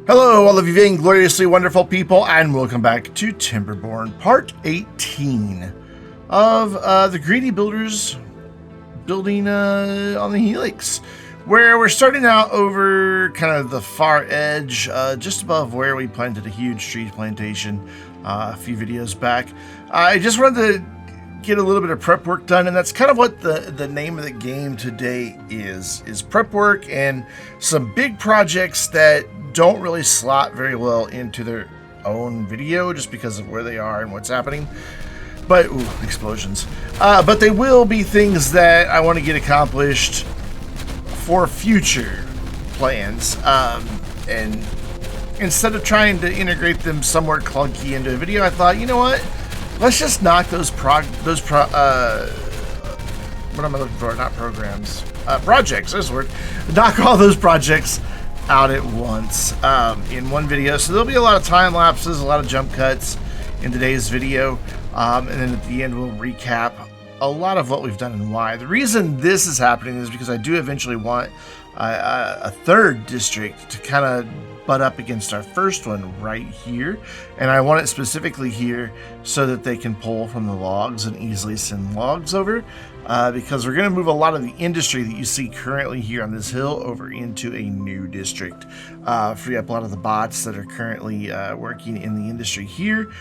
Hello, all of you vaingloriously wonderful people, and welcome back to Timberborn, part 18 of the Greedy Builders building on the Helix, where we're starting out over kind of the far edge, just above where we planted a huge tree plantation a few videos back. I just wanted to get a little bit of prep work done, and that's kind of what the name of the game today is prep work and some big projects that don't really slot very well into their own video just because of where they are and what's happening. But ooh, explosions. But they will be things that I want to get accomplished for future plans. And instead of trying to integrate them somewhere clunky into a video, I thought, you know what? Let's just knock what am I looking for? Not programs. Projects. There's the word. Knock all those projects out at once in one video. So there'll be a lot of time lapses, a lot of jump cuts in today's video. And then at the end, we'll recap a lot of what we've done and why. The reason this is happening is because I do eventually want a third district to kind of butt up against our first one right here, and I want it specifically here so that they can pull from the logs and easily send logs over, because we're going to move a lot of the industry that you see currently here on this hill over into a new district, free up a lot of the bots that are currently working in the industry here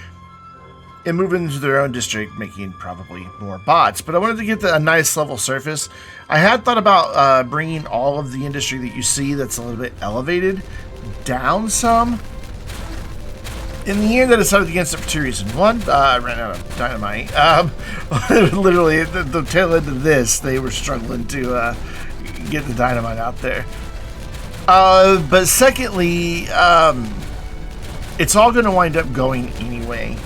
and move into their own district, making probably more bots. But I wanted to get a nice level surface. I had thought about bringing all of the industry that you see that's a little bit elevated down some. In the end, I decided against it for two reasons. One, I ran out of dynamite. Literally, at the tail end of this, they were struggling to get the dynamite out there. But secondly, it's all going to wind up going anyway.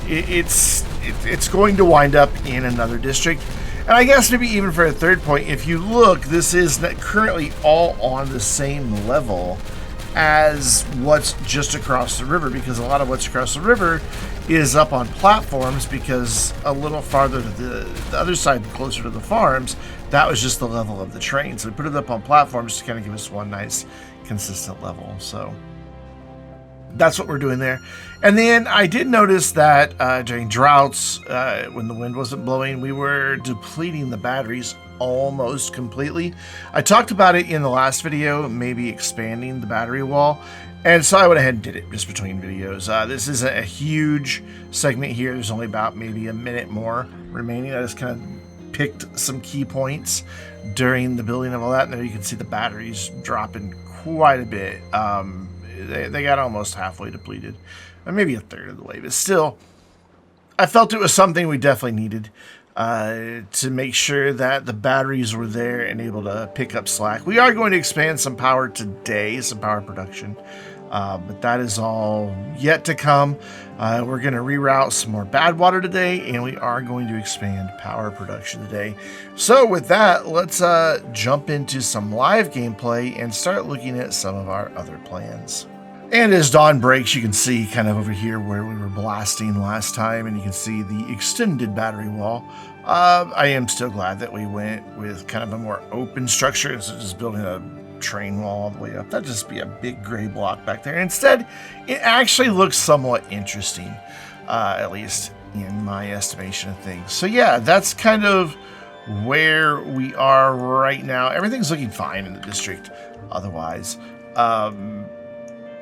It's going to wind up in another district. And I guess maybe even for a third point, if you look, this is currently all on the same level as what's just across the river, because a lot of what's across the river is up on platforms, because a little farther to the other side, closer to the farms, that was just the level of the train. So we put it up on platforms to kind of give us one nice consistent level. So that's what we're doing there. And then I did notice that during droughts, when the wind wasn't blowing, we were depleting the batteries almost completely. I talked about it in the last video, maybe expanding the battery wall. And so I went ahead and did it just between videos. This isn't a huge segment here. There's only about maybe a minute more remaining. I just kind of picked some key points during the building of all that. And there you can see the batteries dropping quite a bit. They got almost halfway depleted, or maybe a third of the way, but still, I felt it was something we definitely needed to make sure that the batteries were there and able to pick up slack. We are going to expand some power today, some power production, but that is all yet to come. We're going to reroute some more bad water today, and we are going to expand power production today. So with that, let's jump into some live gameplay and start looking at some of our other plans. And as dawn breaks, you can see kind of over here where we were blasting last time, and you can see the extended battery wall. I am still glad that we went with kind of a more open structure instead of just building a train wall all the way up. That'd just be a big gray block back there. Instead, it actually looks somewhat interesting, at least in my estimation of things. So yeah, that's kind of where we are right now. Everything's looking fine in the district otherwise.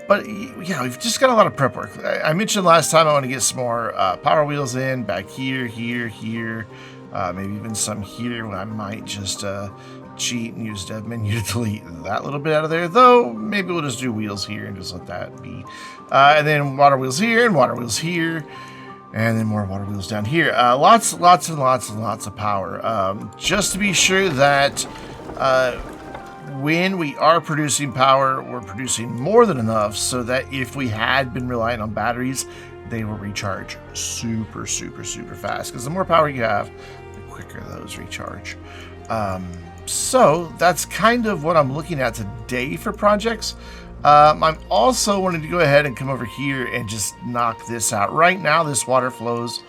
But yeah, we've just got a lot of prep work. I mentioned last time I want to get some more power wheels in back here, maybe even some here. I might just cheat and use dev menu to delete that little bit out of there, though maybe we'll just do wheels here and just let that be. And then water wheels here and water wheels here, and then more water wheels down here. Lots and lots of power. Just to be sure that when we are producing power, we're producing more than enough so that if we had been relying on batteries, they will recharge super fast, because the more power you have, the quicker those recharge. So that's kind of what I'm looking at today for projects. I'm also wanting to go ahead and come over here and just knock this out. Right now, this water flows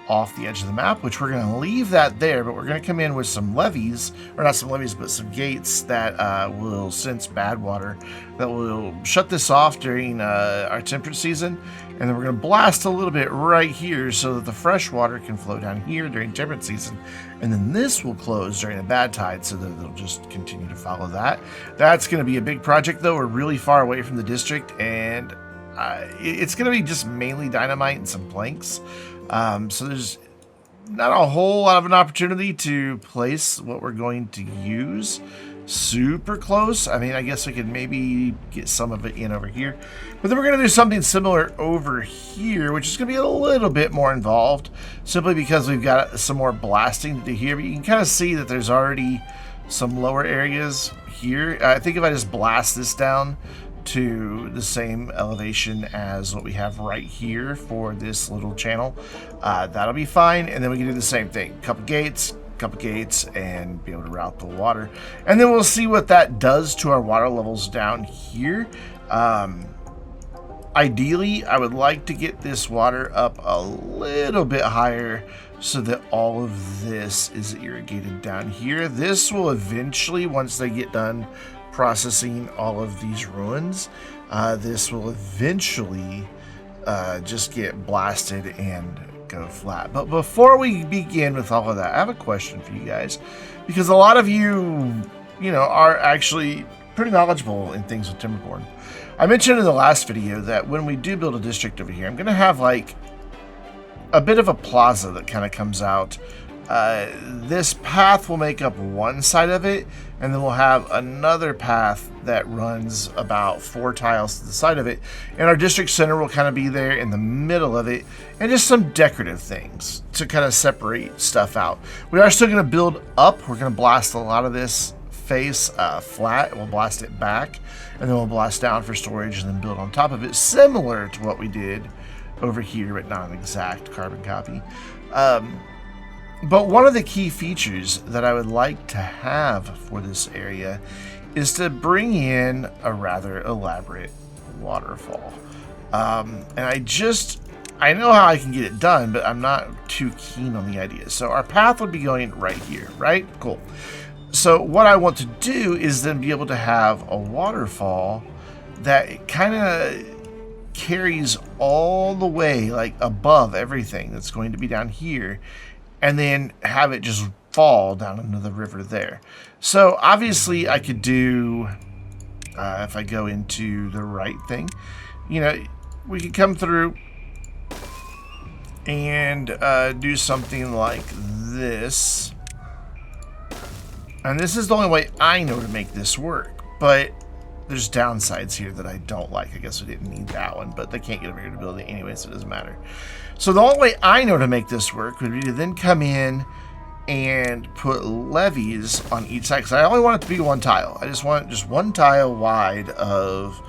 off the edge of the map, which we're going to leave that there, but we're going to come in with some levees, or not some levees, but some gates that will sense bad water, that will shut this off during our temperate season, and then we're going to blast a little bit right here so that the fresh water can flow down here during temperate season, and then this will close during a bad tide so that it'll just continue to follow that. That's going to be a big project, though. We're really far away from the district, and it's going to be just mainly dynamite and some planks. So there's not a whole lot of an opportunity to place what we're going to use super close. I mean, I guess we could maybe get some of it in over here, but then we're going to do something similar over here, which is going to be a little bit more involved simply because we've got some more blasting to do here. But you can kind of see that there's already some lower areas here. I think if I just blast this down to the same elevation as what we have right here for this little channel, that'll be fine. And then we can do the same thing, couple gates, and be able to route the water, and then we'll see what that does to our water levels down here. Ideally, I would like to get this water up a little bit higher so that all of this is irrigated down here. This will eventually, once they get done processing all of these ruins, this will eventually just get blasted and go flat. But before we begin with all of that, I have a question for you guys, because a lot of you are actually pretty knowledgeable in things with Timberborn. I mentioned in the last video that when we do build a district over here, I'm going to have like a bit of a plaza that kind of comes out. This path will make up one side of it, and then we'll have another path that runs about 4 tiles to the side of it, and our district center will kind of be there in the middle of it, and just some decorative things to kind of separate stuff out. We are still going to build up. We're going to blast a lot of this face flat. We'll blast it back, and then we'll blast down for storage and then build on top of it, similar to what we did over here, but not an exact carbon copy. But one of the key features that I would like to have for this area is to bring in a rather elaborate waterfall. And I know how I can get it done, but I'm not too keen on the idea. So our path would be going right here, right? Cool. So what I want to do is then be able to have a waterfall that kind of carries all the way like above everything that's going to be down here, and then have it just fall down into the river there. So obviously I could do, if I go into the right thing, we could come through and do something like this. And this is the only way I know to make this work, but there's downsides here that I don't like. I guess we didn't need that one, but they can't get over here to build it anyway, so it doesn't matter. So the only way I know to make this work would be to then come in and put levees on each side, because I only want it to be one tile. I just want just one tile wide of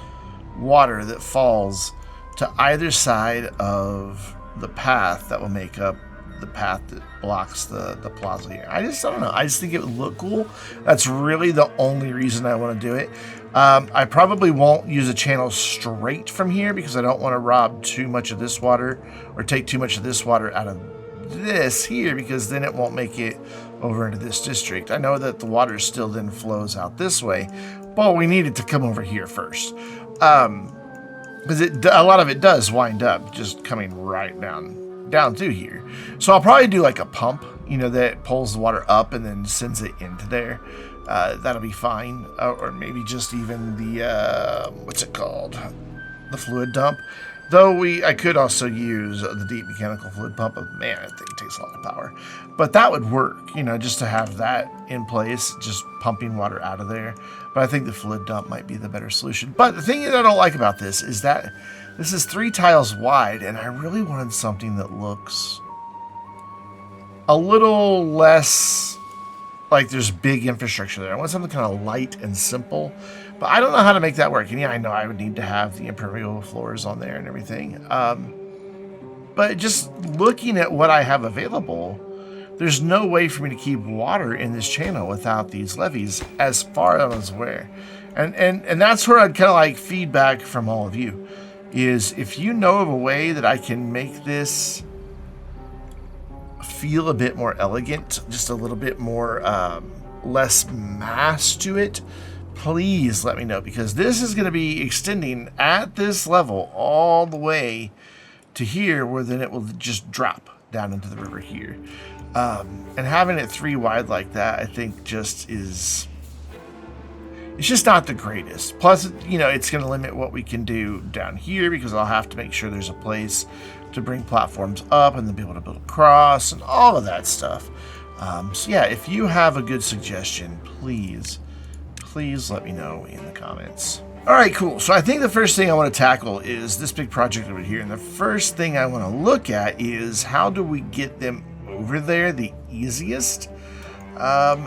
water that falls to either side of the path that will make up the path that blocks the plaza here. I don't know. I just think it would look cool. That's really the only reason I want to do it. I probably won't use a channel straight from here because I don't want to rob too much of this water or take too much of this water out of this here, because then it won't make it over into this district. I know that the water still then flows out this way, but we need it to come over here first. Because a lot of it does wind up just coming right down through here. So I'll probably do like a pump, that pulls the water up and then sends it into there. That'll be fine. Or maybe just even the, what's it called? The fluid dump. Though I could also use the deep mechanical fluid pump. Man, I think it takes a lot of power. But that would work, just to have that in place, just pumping water out of there. But I think the fluid dump might be the better solution. But the thing that I don't like about this is that this is 3 tiles wide, and I really wanted something that looks a little less like there's big infrastructure there. I want something kind of light and simple, but I don't know how to make that work. And yeah, I know I would need to have the impermeable floors on there and everything. But just looking at what I have available, there's no way for me to keep water in this channel without these levees, as far as I was aware. And that's where I'd kind of like feedback from all of you, is if you know of a way that I can make this feel a bit more elegant, just a little bit more less mass to it, please let me know, because this is going to be extending at this level all the way to here, where then it will just drop down into the river here. And having it 3 wide like that, I think just is, it's just not the greatest. Plus, you know, it's going to limit what we can do down here, because I'll have to make sure there's a place to bring platforms up and then be able to build across and all of that stuff. So yeah, if you have a good suggestion, please let me know in the comments. All right, cool. So I think the first thing I want to tackle is this big project over here. And the first thing I want to look at is, how do we get them over there the easiest?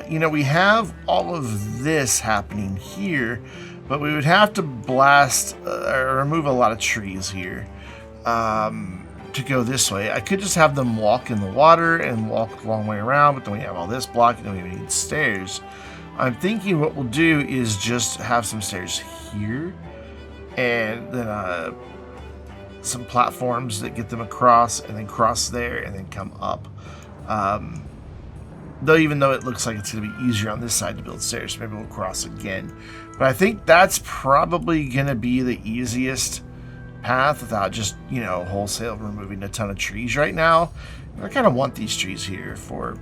You know, we have all of this happening here, but we would have to blast or remove a lot of trees here to go this way. I could just have them walk in the water and walk a long way around, but then we have all this block and then we need stairs. I'm thinking what we'll do is just have some stairs here, and then some platforms that get them across, and then cross there, and then come up. Though even though it looks like it's going to be easier on this side to build stairs, maybe we'll cross again. But I think that's probably going to be the easiest path without just, you know, wholesale removing a ton of trees right now. I kind of want these trees here for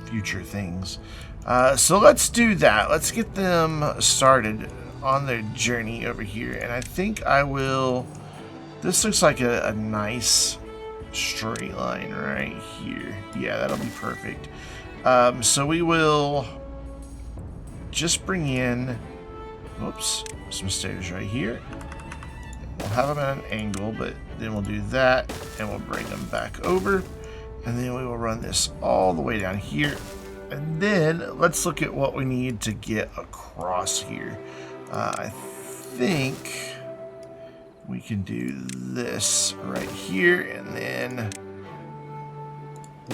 future things. So let's do that. Let's get them started on their journey over here. And I think I will... This looks like a nice straight line right here. Yeah, that'll be perfect. So we will just bring in... Oops, some stairs right here. We'll have them at an angle, but then we'll do that, and we'll bring them back over. And then we will run this all the way down here. And then let's look at what we need to get across here. I think we can do this right here, and then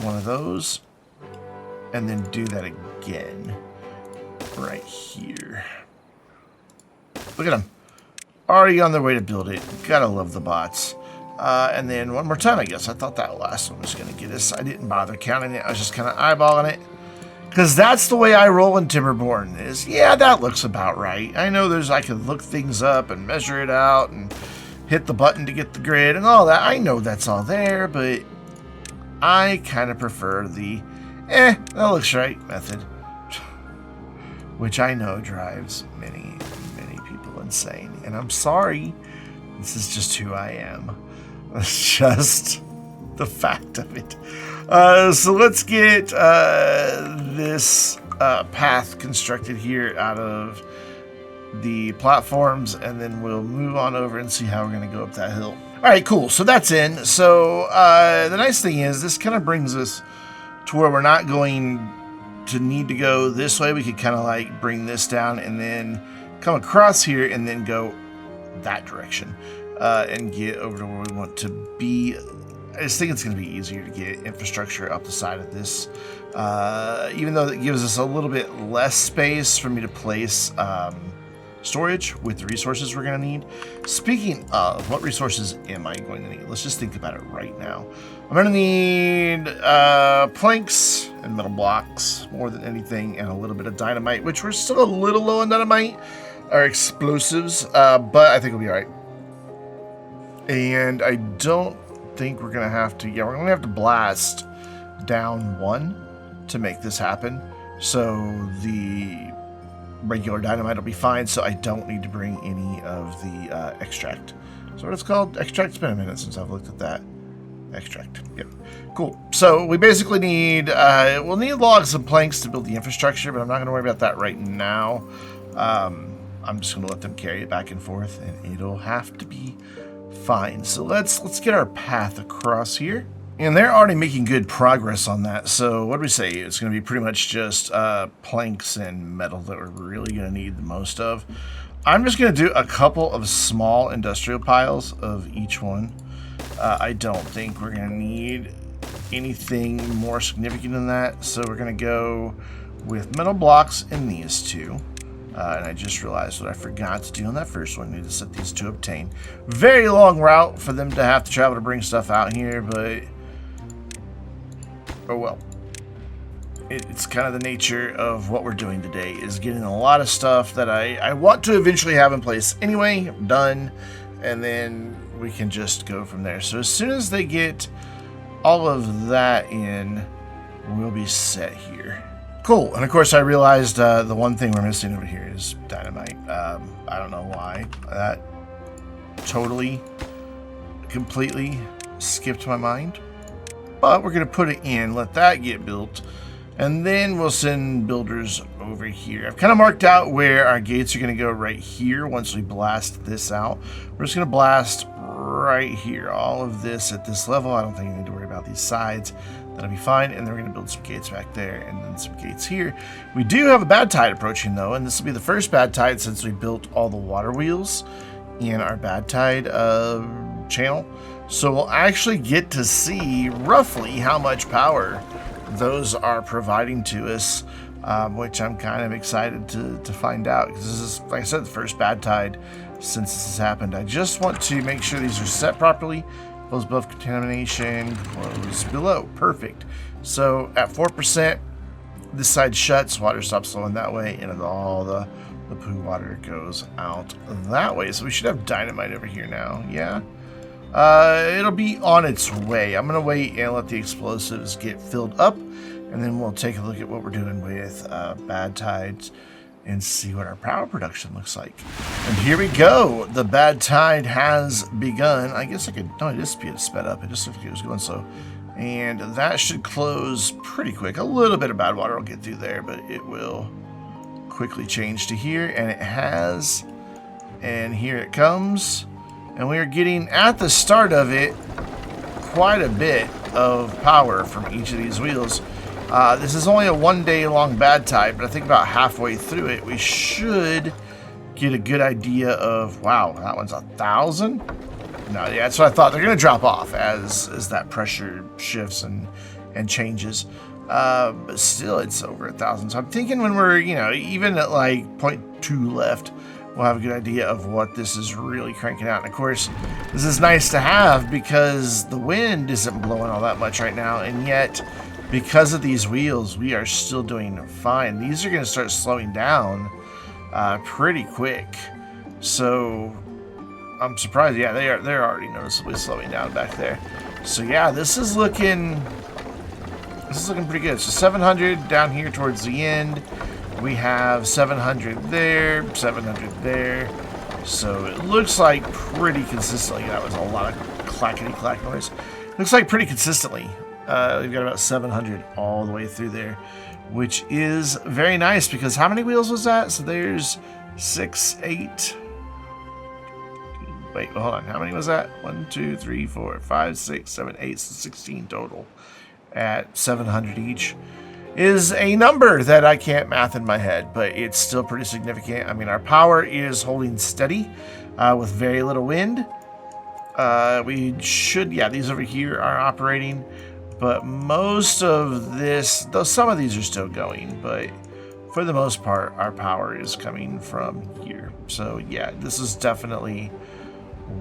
one of those, and then do that again right here. Look at them. Already on their way to build it. Gotta love the bots. And then one more time, I guess. I thought that last one was going to get us. I didn't bother counting it. I was just kind of eyeballing it. Because that's the way I roll in Timberborn, is, yeah, that looks about right. I know I can look things up and measure it out and hit the button to get the grid and all that. I know that's all there, but I kind of prefer the, that looks right method. Which I know drives many people insane. And I'm sorry. This is just who I am. It's just the fact of it. So let's get this path constructed here out of the platforms, and then we'll move on over and see how we're going to go up that hill. All right, cool. So that's in. So the nice thing is this kind of brings us to where we're not going to need to go this way. We could kind of like bring this down and then come across here and then go that direction and get over to where we want to be. I just think it's going to be easier to get infrastructure up the side of this, even though that gives us a little bit less space for me to place storage with the resources we're going to need. Speaking of, what resources am I going to need? Let's just think about it right now. I'm going to need planks and metal blocks more than anything, and a little bit of dynamite, which we're still a little low on dynamite, or explosives, but I think we'll be all right. And I don't think we're gonna have to, we're gonna have to blast down one to make this happen, so the regular dynamite will be fine, so I don't need to bring any of the extract. So what it's called? Extract? It's been a minute since I've looked at that. Extract. Yep. Cool. So we basically need we'll need logs and planks to build the infrastructure, but I'm not gonna worry about that right now. I'm just gonna let them carry it back and forth, and it'll have to be fine. So let's get our path across here, and they're already making good progress on that. So what do we say? It's going to be pretty much just planks and metal that we're really going to need the most of. I'm just going to do a couple of small industrial piles of each one. I don't think we're going to need anything more significant than that, so we're going to go with metal blocks in these two. And I just realized what I forgot to do on that first one. I need to set these to obtain. Very long route for them to have to travel to bring stuff out here, but Oh well. It's kind of the nature of what we're doing today, is getting a lot of stuff that I want to eventually have in place anyway, done, and then we can just go from there. So as soon as they get all of that in, we'll be set here. Cool. And of course I realized the one thing we're missing over here is dynamite. I don't know why. That totally, completely skipped my mind. But we're going to put it in, let that get built, and then we'll send builders over here. I've kind of marked out where our gates are going to go right here once we blast this out. We're just going to blast right here. All of this at this level. I don't think you need to worry about these sides. That'll be fine. And then we're going to build some gates back there and then some gates here. We do have a bad tide approaching though, and this will be the first bad tide since we built all the water wheels in our bad tide channel. So we'll actually get to see roughly how much power those are providing to us, which I'm kind of excited to find out, because this is, like I said, the first bad tide since this has happened. I just want to make sure these are set properly. Close above contamination, close below. Perfect. So at 4%, this side shuts, water stops flowing that way, and all the poo water goes out that way. So we should have dynamite over here now. Yeah. It'll be on its way. I'm going to wait and let the explosives get filled up, and then we'll take a look at what we're doing with bad tides and see what our power production looks like. And here we go. The bad tide has begun. I guess I could, no, it is sped up. It just looked like it was going slow. And that should close pretty quick. A little bit of bad water will get through there, but it will quickly change to here, and it has. And here it comes. And we are getting, at the start of it, quite a bit of power from each of these wheels. This is only a 1 day long bad tide, but I think about halfway through it, we should get a good idea of, wow, that one's 1,000? No, yeah, that's what I thought. They're going to drop off as that pressure shifts and changes. But still, it's over 1,000. So I'm thinking when we're, you know, even at like 0.2 left, we'll have a good idea of what this is really cranking out. And of course, this is nice to have because the wind isn't blowing all that much right now, and yet because of these wheels, we are still doing fine. These are going to start slowing down pretty quick. So I'm surprised. Yeah, they're already noticeably slowing down back there. So yeah, this is looking pretty good. So 700 down here towards the end. We have 700 there, 700 there. So it looks like pretty consistently. That was a lot of clackety-clack noise. Looks like pretty consistently. We've got about 700 all the way through there, which is very nice because how many wheels was that? So there's 6, 8. Wait, hold on. How many was that? 1, 2, 3, 4, 5, 6, 7, 8, so 16 total at 700 each. Is a number that I can't math in my head, but it's still pretty significant. I mean, our power is holding steady with very little wind. We should, yeah, these over here are operating, but most of this, though some of these are still going, but for the most part, our power is coming from here. So yeah, this is definitely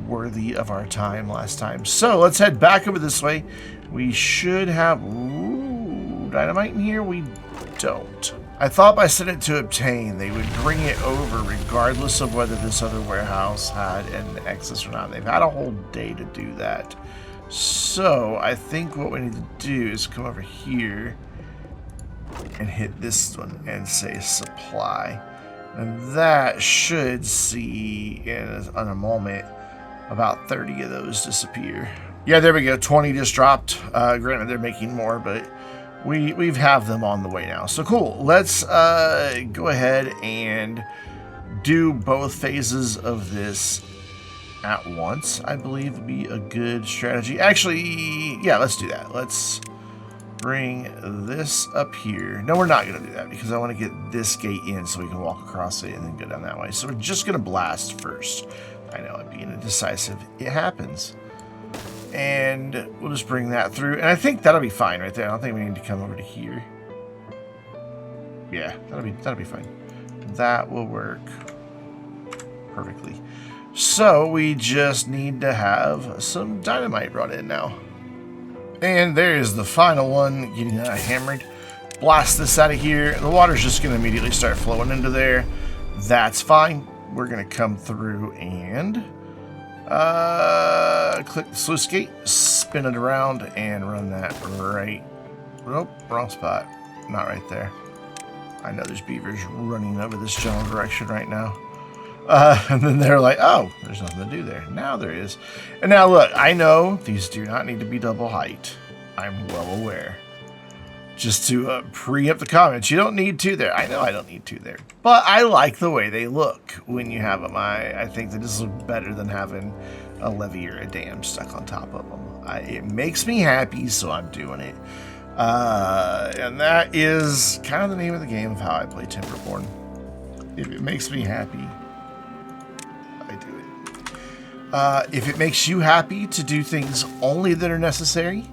worthy of our time last time. So let's head back over this way. We should have dynamite in here. We don't. I thought by setting it to obtain, they would bring it over regardless of whether this other warehouse had an excess or not. They've had a whole day to do that. So I think what we need to do is come over here and hit this one and say supply. And that should see in a moment about 30 of those disappear. Yeah, there we go. 20 just dropped. Granted, they're making more, but we've have them on the way now. So cool. Let's go ahead and do both phases of this at once. I believe would be a good strategy. Actually, yeah, let's do that. Let's bring this up here. No, we're not going to do that because I want to get this gate in so we can walk across it and then go down that way. So we're just going to blast first. I know I'm being indecisive. It happens. And we'll just bring that through. And I think that'll be fine right there. I don't think we need to come over to here. Yeah, that'll be fine. That will work perfectly. So we just need to have some dynamite brought in now. And there is the final one, getting hammered. Blast this out of here. The water's just going to immediately start flowing into there. That's fine. We're going to come through and click the sluice gate, spin it around, and run that right. Nope, wrong spot. Not right there. I know there's beavers running over this general direction right now. And then they're like, oh, there's nothing to do there. Now there is. And now look, I know these do not need to be double height. I'm well aware. Just to preempt the comments, you don't need two there. I know I don't need two there. But I like the way they look when you have them. I think they just look better than having a levee or a dam stuck on top of them. It makes me happy, so I'm doing it. And that is kind of the name of the game of how I play Timberborn. If it makes me happy, I do it. If it makes you happy to do things only that are necessary,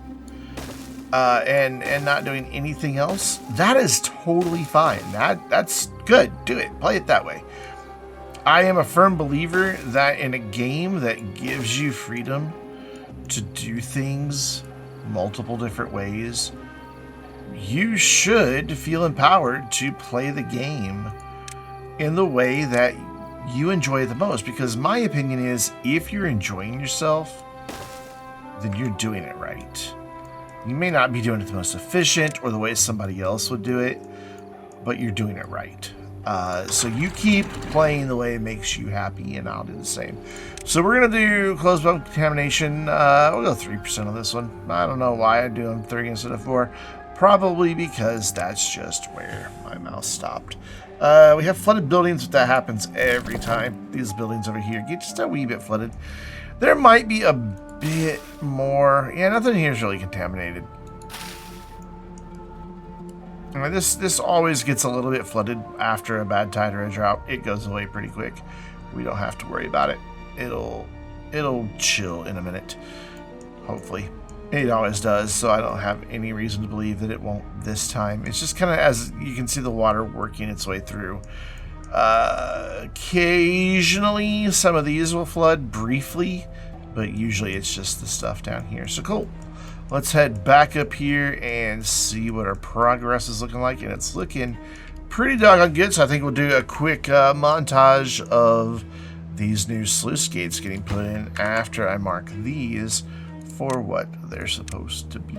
and not doing anything else, that is totally fine. That's good. Do it. Play it that way. I am a firm believer that in a game that gives you freedom to do things multiple different ways, you should feel empowered to play the game in the way that you enjoy the most. Because my opinion is, if you're enjoying yourself, then you're doing it right. You may not be doing it the most efficient or the way somebody else would do it, but you're doing it right. So you keep playing the way it makes you happy, and I'll do the same. So we're going to do closed bone contamination. We'll go 3% on this one. I don't know why I'm doing 3 instead of 4. Probably because that's just where my mouse stopped. We have flooded buildings, but that happens every time. These buildings over here get just a wee bit flooded. There might be a bit more. Yeah, nothing here is really contaminated. This always gets a little bit flooded after a bad tide or a drought. It goes away pretty quick. We don't have to worry about it. It'll chill in a minute. Hopefully. It always does, so I don't have any reason to believe that it won't this time. It's just kind of, as you can see, the water working its way through. Occasionally, some of these will flood briefly, but usually it's just the stuff down here. So cool. Let's head back up here and see what our progress is looking like. And it's looking pretty doggone good. So I think we'll do a quick montage of these new sluice gates getting put in after I mark these for what they're supposed to be.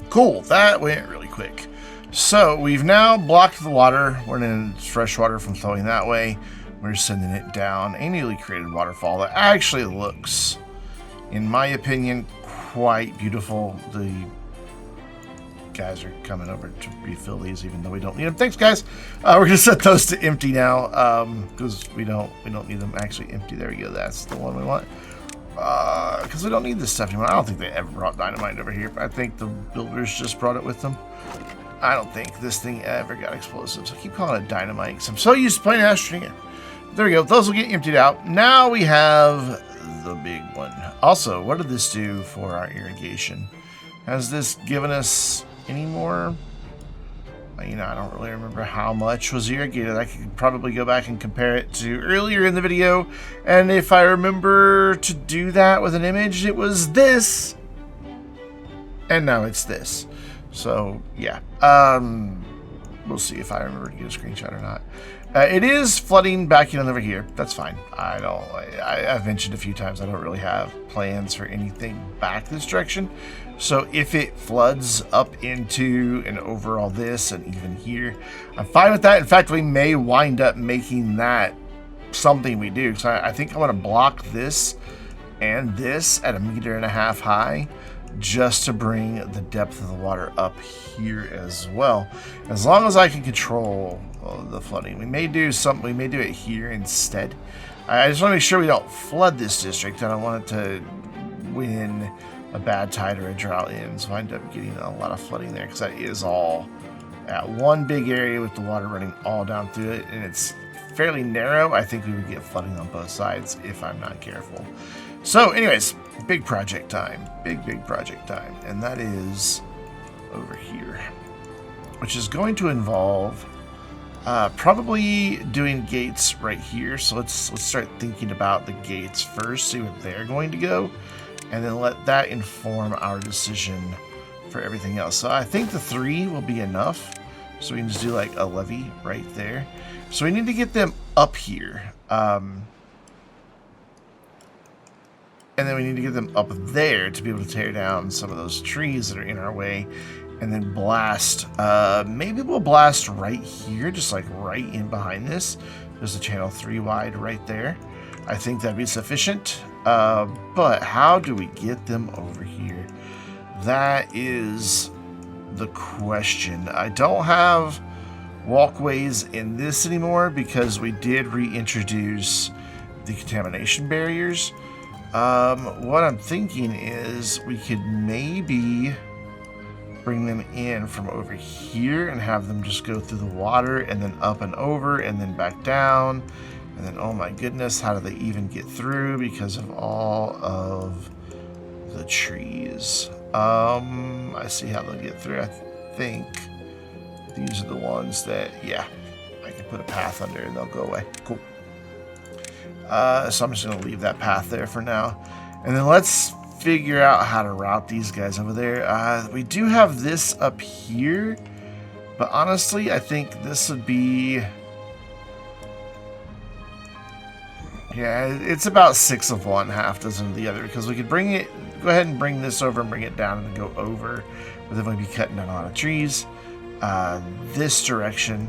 Cool, that went really quick. So we've now blocked the water. We're in fresh water from flowing that way. We're sending it down a newly created waterfall that actually looks, in my opinion, quite beautiful. The guys are coming over to refill these, even though we don't need them. Thanks, guys. We're gonna set those to empty now, because we don't need them actually empty. There we go. That's the one we want. Because we don't need this stuff anymore. I don't think they ever brought dynamite over here. I think the builders just brought it with them. I don't think this thing ever got explosives. I keep calling it dynamite because I'm so used to playing Astroneer. There we go. Those will get emptied out. Now we have the big one. Also, what did this do for our irrigation? Has this given us any more? You know, I don't really remember how much was irrigated. I could probably go back and compare it to earlier in the video. And if I remember to do that with an image, it was this. And now it's this. So, yeah. We'll see if I remember to get a screenshot or not. It is flooding back in over here. That's fine. I've mentioned a few times I don't really have plans for anything back this direction. So if it floods up into and over all this and even here, I'm fine with that. In fact, we may wind up making that something we do. So I think I want to block this and this at 1.5 meters high, just to bring the depth of the water up here as well. As long as I can control the flooding. We may do it here instead. I just want to make sure we don't flood this district. I don't want it to win a bad tide or a drought in, so I end up getting a lot of flooding there, because that is all at one big area with the water running all down through it, and it's fairly narrow. I think we would get flooding on both sides if I'm not careful. So anyways, big project time. Big project time. And that is over here, which is going to involve probably doing gates right here. So let's start thinking about the gates first, see where they're going to go, and then let that inform our decision for everything else. So I think the 3 will be enough. So we can just do like a levee right there. So we need to get them up here. And then we need to get them up there to be able to tear down some of those trees that are in our way. And then blast. Maybe we'll blast right here, just like right in behind this. There's a channel 3 wide right there. I think that'd be sufficient. But how do we get them over here? That is the question. I don't have walkways in this anymore because we did reintroduce the contamination barriers. What I'm thinking is we could maybe bring them in from over here and have them just go through the water and then up and over and then back down. And then, oh my goodness, how do they even get through because of all of the trees? I see how they'll get through. I think these are the ones that, yeah, I can put a path under and they'll go away. Cool. So I'm just going to leave that path there for now. And then let's figure out how to route these guys over there. We do have this up here, but honestly, I think this would be... Yeah, it's about 6 of one, half dozen of the other, because we could bring it, go ahead and bring this over and bring it down and then go over, but then we'd be cutting down a lot of trees. This direction,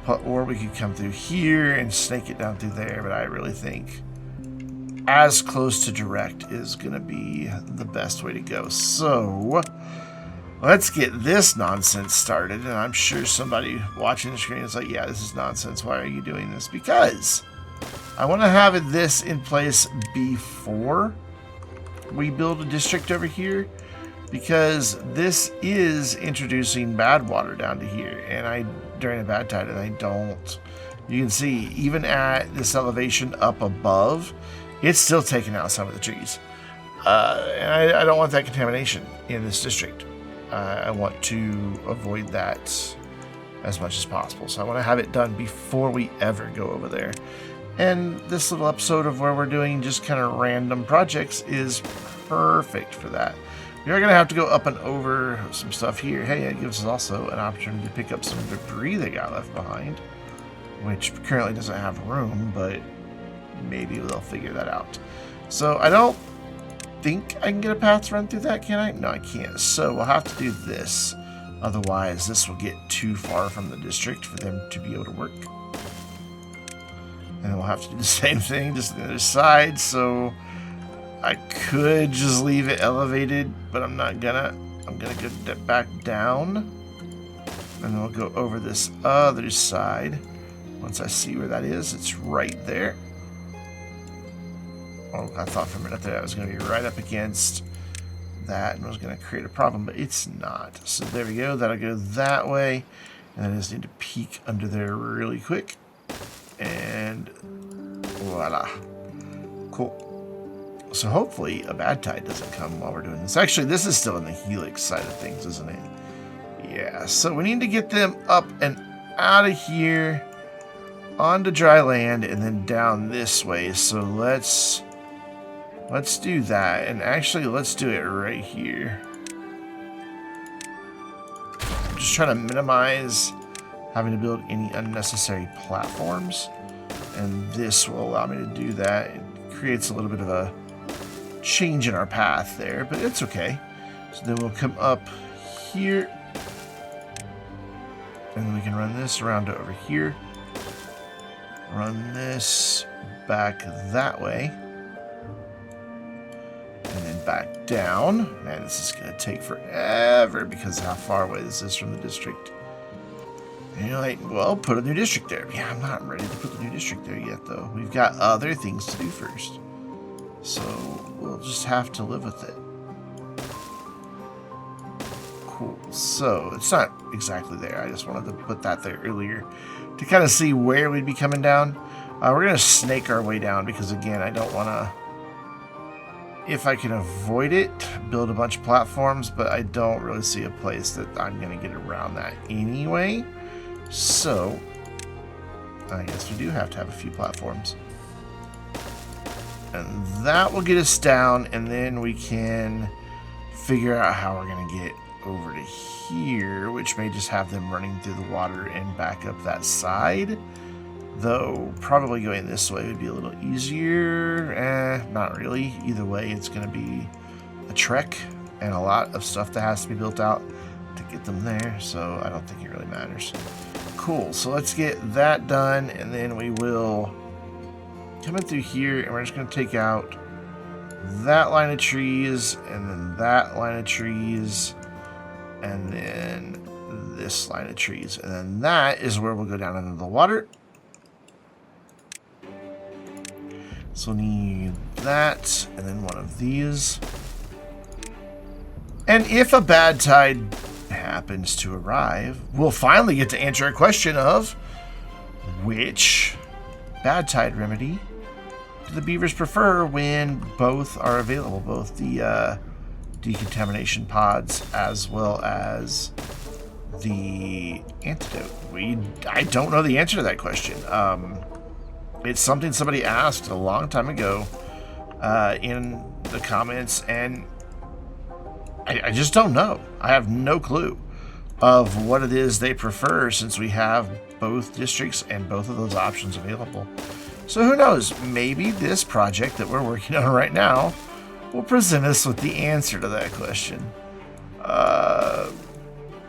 or we could come through here and snake it down through there, but I really think as close to direct is going to be the best way to go. So let's get this nonsense started, and I'm sure somebody watching the screen is like, yeah, this is nonsense. Why are you doing this? Because I want to have this in place before we build a district over here, because this is introducing bad water down to here, and during a bad tide, and I don't, you can see even at this elevation up above, it's still taking out some of the trees, and I don't want that contamination in this district. I want to avoid that as much as possible, so I want to have it done before we ever go over there. And this little episode of where we're doing just kind of random projects is perfect for that. We are going to have to go up and over some stuff here. Hey, it gives us also an opportunity to pick up some debris that got left behind, which currently doesn't have room, but maybe they'll figure that out. So I don't think I can get a path to run through that, can I? No, I can't. So we'll have to do this. Otherwise, this will get too far from the district for them to be able to work. And then we'll have to do the same thing, just on the other side. So I could just leave it elevated, but I'm not gonna. I'm gonna go back down. And then we'll go over this other side. Once I see where that is, it's right there. Oh, I thought for a minute there I was gonna be right up against that and was gonna create a problem, but it's not. So there we go, that'll go that way. And I just need to peek under there really quick. And voila. Cool. So hopefully a bad tide doesn't come while we're doing this. Actually, this is still in the Helix side of things, isn't it? Yeah, so we need to get them up and out of here onto dry land and then down this way. So let's do that. And actually, let's do it right here. I'm just trying to minimize having to build any unnecessary platforms, and this will allow me to do that. It creates a little bit of a change in our path there, but it's okay. So then we'll come up here, and then we can run this around to over here, run this back that way, and then back down. Man, this is going to take forever because of how far away this is from the district. And you're like, well, put a new district there. Yeah, I'm not ready to put the new district there yet, though. We've got other things to do first. So we'll just have to live with it. Cool. So it's not exactly there. I just wanted to put that there earlier to kind of see where we'd be coming down. We're going to snake our way down because, again, I don't want to... if I can avoid it, build a bunch of platforms, but I don't really see a place that I'm going to get around that anyway. So, I guess we do have to have a few platforms. And that will get us down, and then we can figure out how we're going to get over to here, which may just have them running through the water and back up that side. Though, probably going this way would be a little easier. Not really. Either way, it's going to be a trek and a lot of stuff that has to be built out to get them there, so I don't think it really matters. Cool, so let's get that done, and then we will come in through here, and we're just going to take out that line of trees, and then that line of trees, and then this line of trees. And then that is where we'll go down into the water. So we'll need that, and then one of these. And if a bad tide happens to arrive, we'll finally get to answer a question of which bad tide remedy do the beavers prefer when both are available, both the decontamination pods as well as the antidote. I don't know the answer to that question. It's something somebody asked a long time ago in the comments, and I just don't know. I have no clue of what it is they prefer, since we have both districts and both of those options available. So who knows? Maybe this project that we're working on right now will present us with the answer to that question.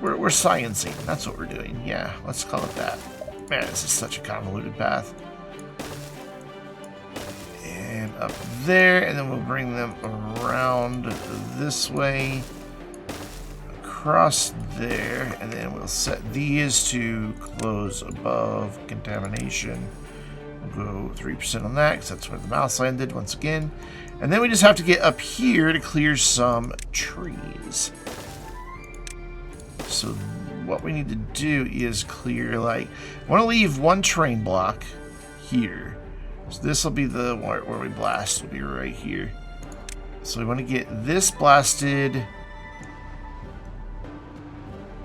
We're sciencing. That's what we're doing. Yeah, let's call it that. Man, this is such a convoluted path. And up there, and then we'll bring them around this way, across there, and then we'll set these to close above contamination. We'll go 3% on that, because that's where the mouse landed once again. And then we just have to get up here to clear some trees. So what we need to do is clear, like, I want to leave one terrain block here. So this will be the where we blast, will be right here. So we want to get this blasted.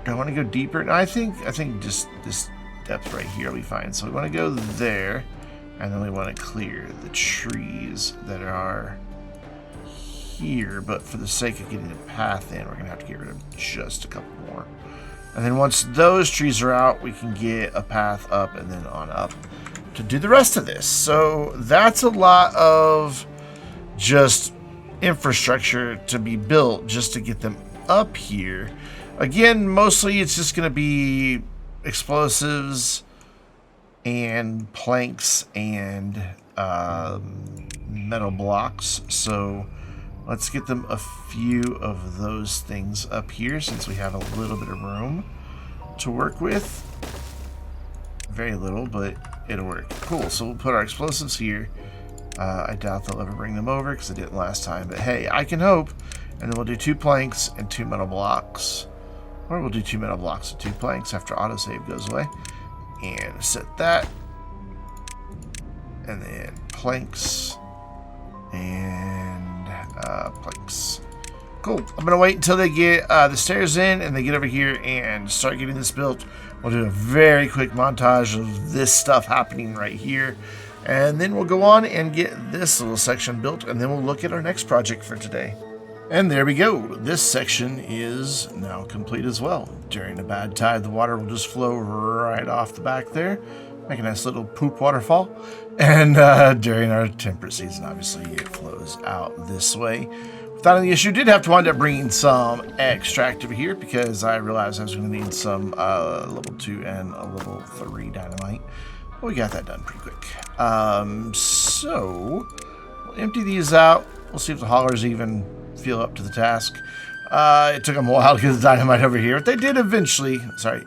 Do I want to go deeper? No, I think just this depth right here will be fine. So we want to go there, and then we want to clear the trees that are here. But for the sake of getting a path in, we're going to have to get rid of just a couple more. And then once those trees are out, we can get a path up and then on up to do the rest of this. So that's a lot of just infrastructure to be built just to get them up here. Again, mostly it's just going to be explosives and planks and metal blocks. So let's get them a few of those things up here, since we have a little bit of room to work with. Very little, but it'll work. Cool, so we'll put our explosives here. I doubt they'll ever bring them over, because they didn't last time, but hey, I can hope. And then we'll do 2 planks and 2 metal blocks. Or we'll do 2 metal blocks and 2 planks after autosave goes away. And set that. And then planks. And planks. Cool. I'm going to wait until they get the stairs in and they get over here and start getting this built. We'll do a very quick montage of this stuff happening right here. And then we'll go on and get this little section built, and then we'll look at our next project for today. And there we go. This section is now complete as well. During a bad tide, the water will just flow right off the back there, make a nice little poop waterfall. And during our temperate season, obviously, it flows out this way. Without any issue, did have to wind up bringing some extract over here, because I realized I was going to need some level 2 and a level 3 dynamite. Well, we got that done pretty quick. So we'll empty these out. We'll see if the haulers even feel up to the task. It took them a while to get the dynamite over here, but they did eventually,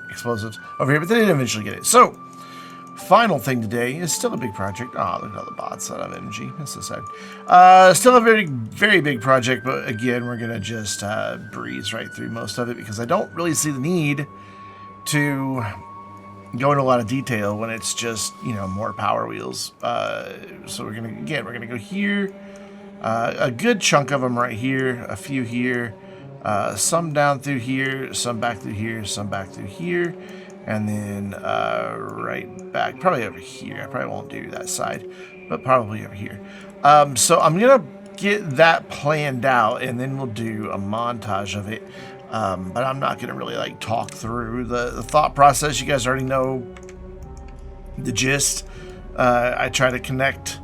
explosives over here, but they did eventually get it. So, final thing today is still a big project. Oh, look at all the bots that have energy. That's so sad. Still a very, very big project, but again, we're going to just breeze right through most of it, because I don't really see the need to go into a lot of detail when it's just, more power wheels. So we're going to go here, A good chunk of them right here, a few here, some down through here, some back through here, some back through here, and then right back, probably over here. I probably won't do that side, but probably over here. So I'm gonna get that planned out, and then we'll do a montage of it. But I'm not gonna really like talk through the thought process. You guys already know the gist. I try to connect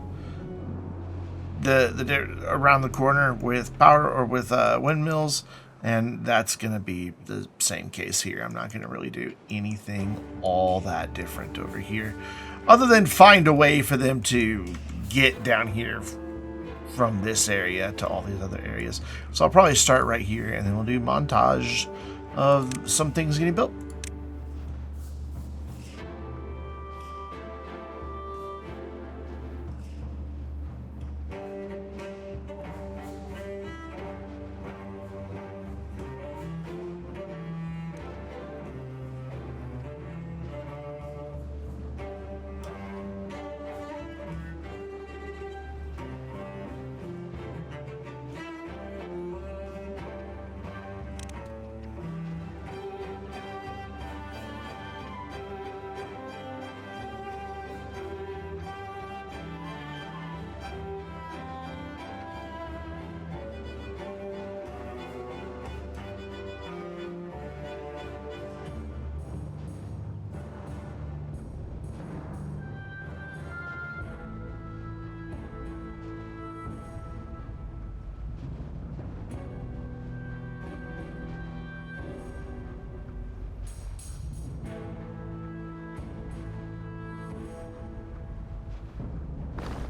the around the corner with power or with windmills, and that's gonna be the same case here. I'm not gonna really do anything all that different over here, other than find a way for them to get down here from this area to all these other areas. So I'll probably start right here, and then we'll do montage of some things getting built.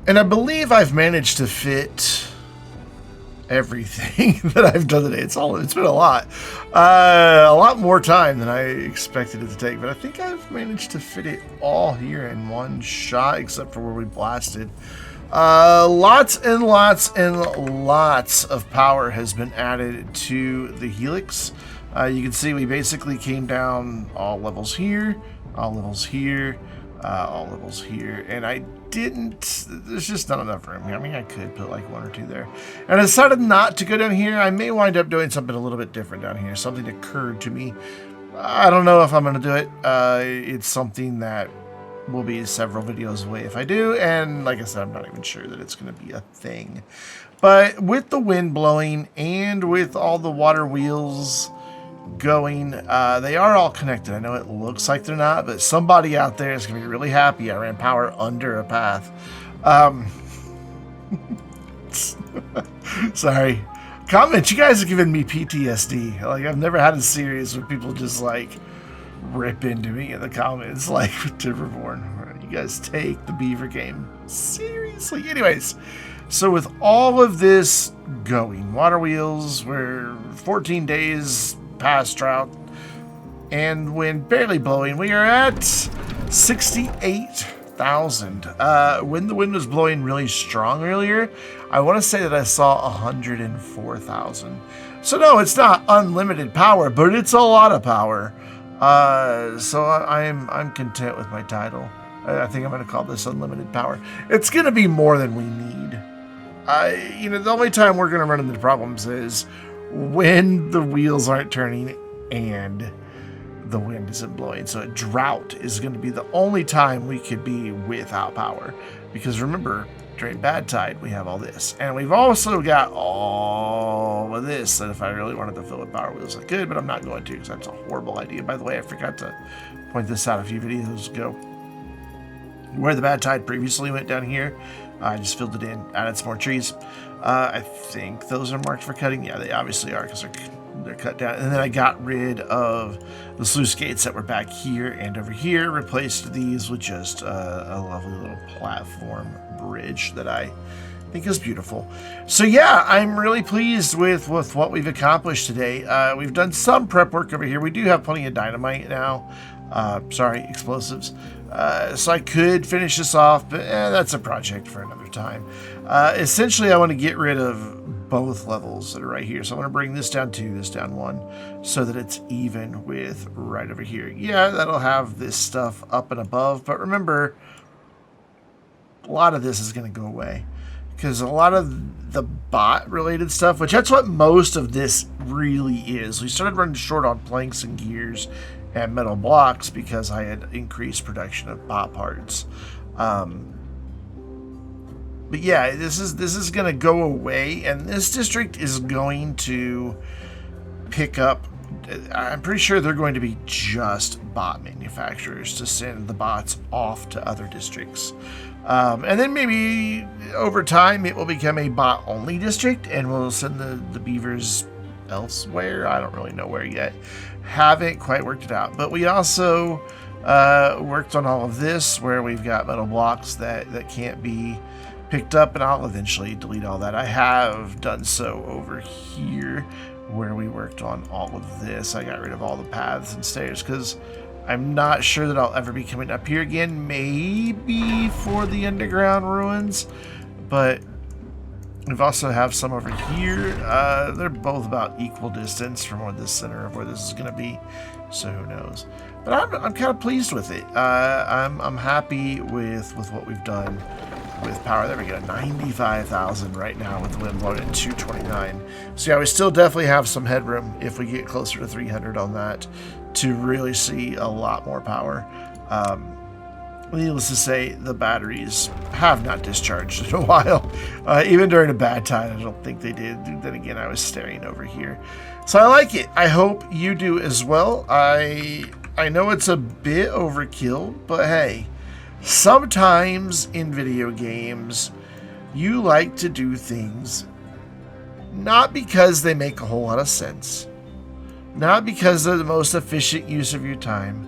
And I believe I've managed to fit everything that I've done today. It's been a lot more time than I expected it to take, but I think I've managed to fit it all here in one shot, except for where we blasted. Lots and lots and lots of power has been added to the Helix. You can see we basically came down all levels here, all levels here, all levels here, and there's just not enough room here. I mean, I could put like one or two there. And I decided not to go down here. I may wind up doing something a little bit different down here. Something occurred to me. I don't know if I'm going to do it. It's something that will be several videos away if I do. And like I said, I'm not even sure that it's going to be a thing. But with the wind blowing and with all the water wheels going, they are all connected. I know it looks like they're not, but somebody out there is going to be really happy I ran power under a path. Sorry. Comments, you guys have given me PTSD. Like, I've never had a series where people just like rip into me in the comments, like with Timberborn. You guys take the beaver game seriously. Anyways, so with all of this going, water wheels, we're 14 days past drought, and wind barely blowing. We are at 68,000. When the wind was blowing really strong earlier, I want to say that I saw 104,000. So no, it's not unlimited power, but it's a lot of power. So I'm content with my title. I think I'm going to call this unlimited power. It's going to be more than we need. The only time we're going to run into problems is when the wheels aren't turning and the wind isn't blowing. So a drought is going to be the only time we could be without power. Because remember, during bad tide, we have all this. And we've also got all of this that if I really wanted to fill with power wheels, I could, but I'm not going to because that's a horrible idea. By the way, I forgot to point this out a few videos ago. Where the bad tide previously went down here, I just filled it in, added some more trees. I think those are marked for cutting. Yeah, they obviously are because they're cut down. And then I got rid of the sluice gates that were back here and over here, replaced these with just a lovely little platform bridge that I think is beautiful. So yeah, I'm really pleased with what we've accomplished today. We've done some prep work over here. We do have plenty of dynamite now. Explosives. So I could finish this off, but that's a project for another time. Essentially, I want to get rid of both levels that are right here. So I'm going to bring this down 2, this down 1, so that it's even with right over here. Yeah, that'll have this stuff up and above, but remember, a lot of this is going to go away because a lot of the bot related stuff, which that's what most of this really is. We started running short on planks and gears and metal blocks because I had increased production of bot parts. But yeah, this is going to go away, and this district is going to pick up. I'm pretty sure they're going to be just bot manufacturers to send the bots off to other districts. And then maybe over time it will become a bot-only district, and we'll send the beavers elsewhere. I don't really know where yet. Haven't quite worked it out. But we also worked on all of this, where we've got metal blocks that can't be picked up, and I'll eventually delete all that. I have done so over here, where we worked on all of this. I got rid of all the paths and stairs because I'm not sure that I'll ever be coming up here again. Maybe for the underground ruins, but we've also have some over here. They're both about equal distance from where the center of where this is going to be, so who knows. But I'm kind of pleased with it. I'm happy with what we've done with power. There we go, 95,000 right now with the wind blowing at 229. So yeah, we still definitely have some headroom if we get closer to 300 on that to really see a lot more power. Needless to say, the batteries have not discharged in a while. Even during a bad time, I don't think they did. Then again, I was staring over here. So I like it. I hope you do as well. I know it's a bit overkill, but hey, sometimes in video games, you like to do things not because they make a whole lot of sense, not because they're the most efficient use of your time,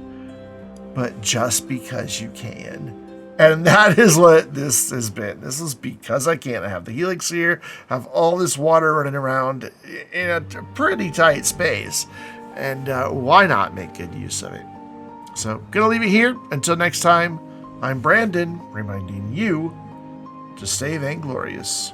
but just because you can. And that is what this has been. This is because I can. I have the Helix here, have all this water running around in a pretty tight space, and why not make good use of it? So, gonna leave it here. Until next time, I'm Brandon, reminding you to stay vainglorious.